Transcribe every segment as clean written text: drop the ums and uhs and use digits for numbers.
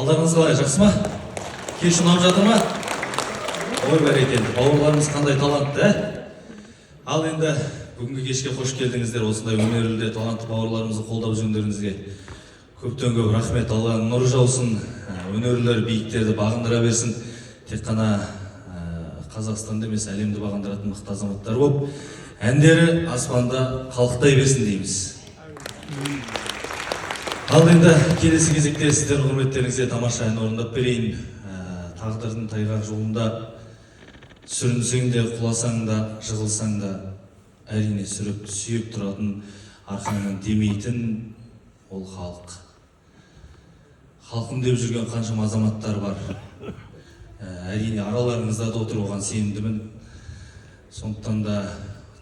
Қалдарыңыз қалай, жақсы ма? Кеш ұнап жатыр ма? Ой бәрекелді, бауырларымыз қандай талантты, Ал енді бүгінгі кешке қош келдіңіздер. Осындай өнерлі талантты бауырларымызды қолдап жүргендеріңізге көптен көп рахмет. Алла нұр жаусын, өнерлілер биіктерді бағындыра берсін. Тек қана Қазақстанды емес, әлемді бағындыратын мықты азаматтар болып, әндері аспанда қалықтай берсін дейміз. Ал енді келесі кезекте сіздердің құрметтеріңізге тамаша ән орындап берейін. Тағдырдың тайғақ жолында сүрінсең де, құласаң да, жығылсаң да, әрине сүйіп тұратын, арқаңнан демейтін ол халық. Халқым деп жүрген қаншама азаматтар бар. Әрине араларыңызда да отыр, оған сенімдімін. Сондықтан да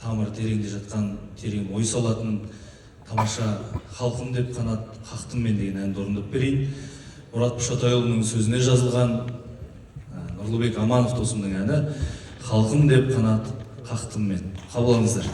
тамыр тереңде жатқан, терең ой салатын тамаша халқым деп қанат қақтым мен деген әнді орындап берейін. Мұрат Пұшатайұлының сөзіне жазылған Нұрлыбек Аманов досымның әні «Халқым деп қанат қақтым мен». Қабыл алыңыздар.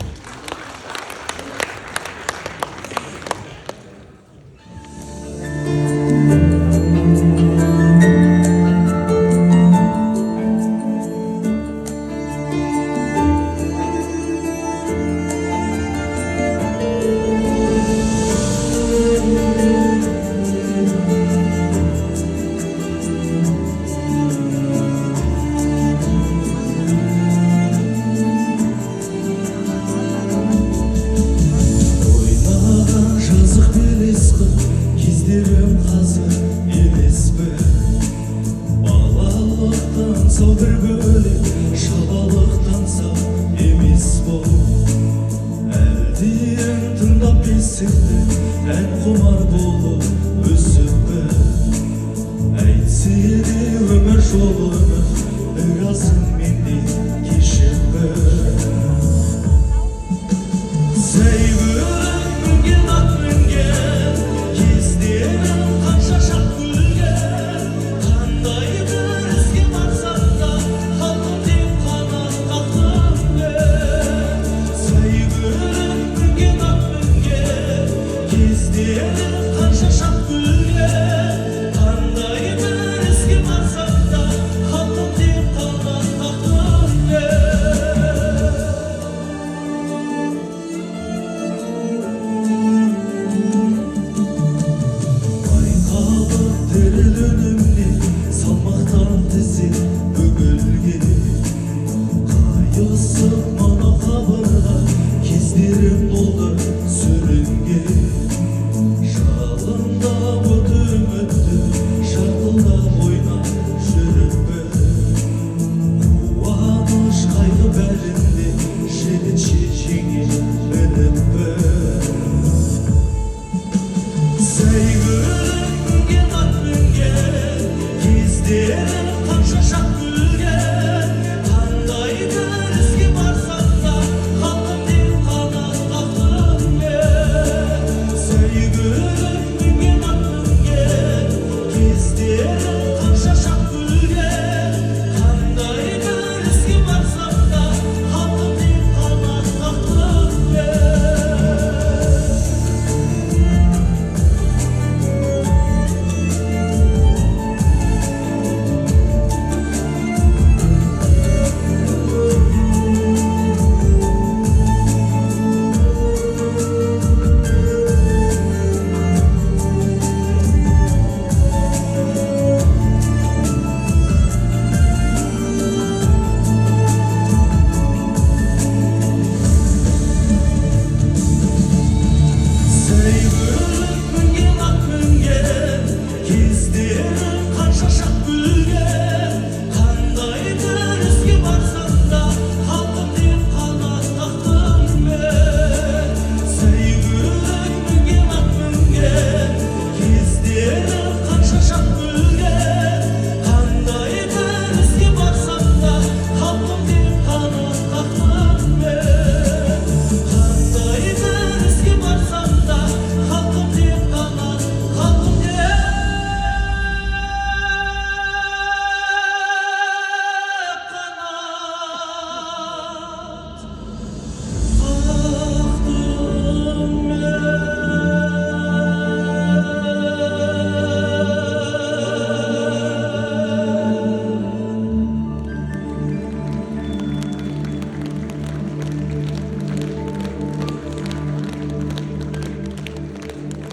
Yeah.